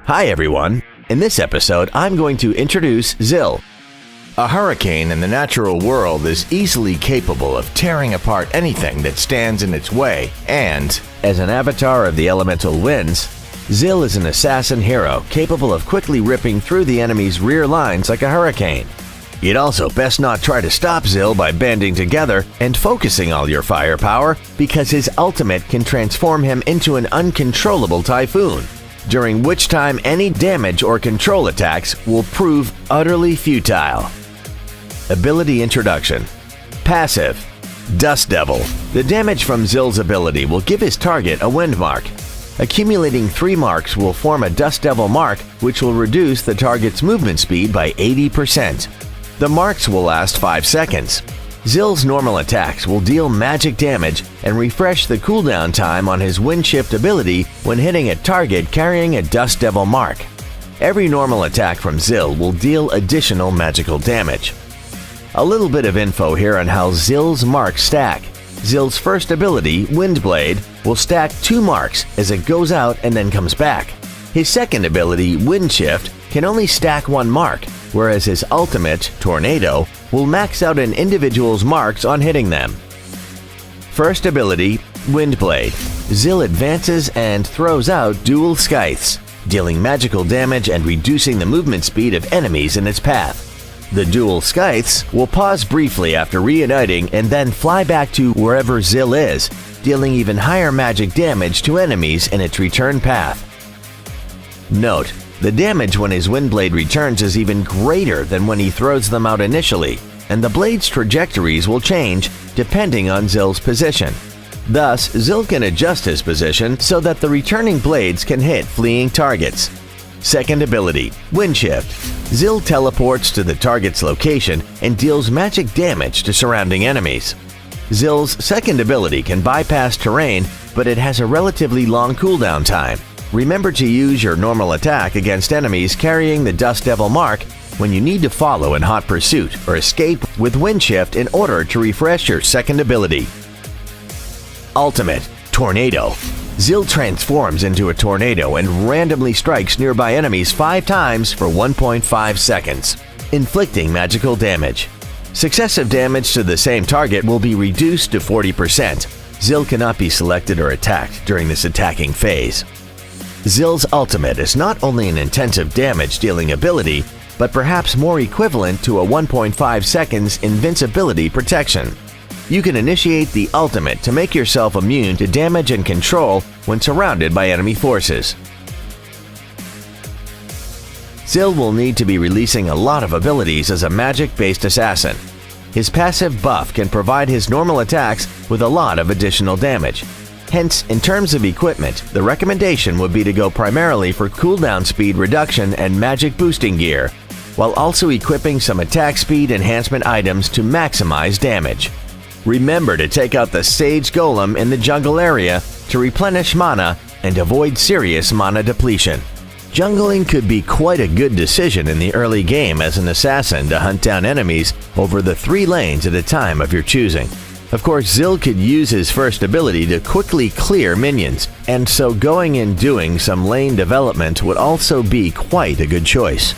Hi everyone! In this episode, I'm going to introduce Zill. A hurricane in the natural world is easily capable of tearing apart anything that stands in its way, and, as an avatar of the elemental winds, Zill is an assassin hero capable of quickly ripping through the enemy's rear lines like a hurricane. You'd also best not try to stop Zill by banding together and focusing all your firepower, because his ultimate can transform him into an uncontrollable typhoon, during which time any damage or control attacks will prove utterly futile. Ability Introduction. Passive. Dust Devil. The damage from Zill's ability will give his target a wind mark. Accumulating 3 marks will form a Dust Devil mark, which will reduce the target's movement speed by 80%. The marks will last 5 seconds. Zill's normal attacks will deal magic damage and refresh the cooldown time on his Wind Shift ability when hitting a target carrying a Dust Devil mark. Every normal attack from Zill will deal additional magical damage. A little bit of info here on how Zill's marks stack. Zill's first ability, Windblade, will stack 2 marks as it goes out and then comes back. His second ability, Wind Shift, can only stack 1 mark, whereas his ultimate, Tornado, will max out an individual's marks on hitting them. First ability, Windblade. Zill advances and throws out dual scythes, dealing magical damage and reducing the movement speed of enemies in its path. The dual scythes will pause briefly after reuniting and then fly back to wherever Zill is, dealing even higher magic damage to enemies in its return path. Note: the damage when his Windblade returns is even greater than when he throws them out initially, and the blade's trajectories will change depending on Zill's position. Thus, Zill can adjust his position so that the returning blades can hit fleeing targets. Second ability, Wind Shift. Zill teleports to the target's location and deals magic damage to surrounding enemies. Zill's second ability can bypass terrain, but it has a relatively long cooldown time. Remember to use your normal attack against enemies carrying the Dust Devil mark when you need to follow in hot pursuit or escape with Wind Shift in order to refresh your second ability. Ultimate, Tornado. Zill transforms into a tornado and randomly strikes nearby enemies 5 times for 1.5 seconds, inflicting magical damage. Successive damage to the same target will be reduced to 40%. Zill cannot be selected or attacked during this attacking phase. Zill's ultimate is not only an intensive damage-dealing ability, but perhaps more equivalent to a 1.5 seconds invincibility protection. You can initiate the ultimate to make yourself immune to damage and control when surrounded by enemy forces. Zill will need to be releasing a lot of abilities as a magic-based assassin. His passive buff can provide his normal attacks with a lot of additional damage. Hence, in terms of equipment, the recommendation would be to go primarily for cooldown speed reduction and magic boosting gear, while also equipping some attack speed enhancement items to maximize damage. Remember to take out the Sage Golem in the jungle area to replenish mana and avoid serious mana depletion. Jungling could be quite a good decision in the early game as an assassin to hunt down enemies over the 3 lanes at a time of your choosing. Of course, Zill could use his first ability to quickly clear minions, and so going and doing some lane development would also be quite a good choice.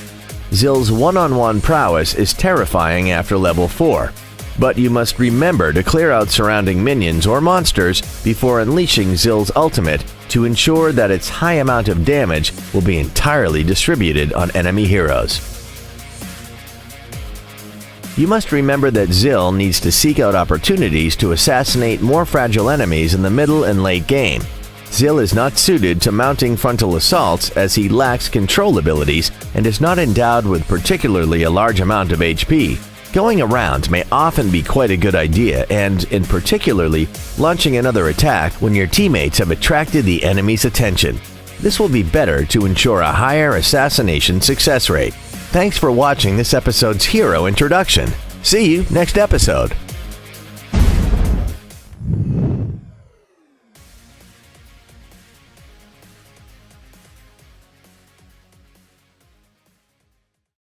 Zill's one-on-one prowess is terrifying after level 4, but you must remember to clear out surrounding minions or monsters before unleashing Zill's ultimate to ensure that its high amount of damage will be entirely distributed on enemy heroes. You must remember that Zill needs to seek out opportunities to assassinate more fragile enemies in the middle and late game. Zill is not suited to mounting frontal assaults as he lacks control abilities and is not endowed with particularly a large amount of HP. Going around may often be quite a good idea, and, in particularly, launching another attack when your teammates have attracted the enemy's attention. This will be better to ensure a higher assassination success rate. Thanks for watching this episode's hero introduction. See you next episode.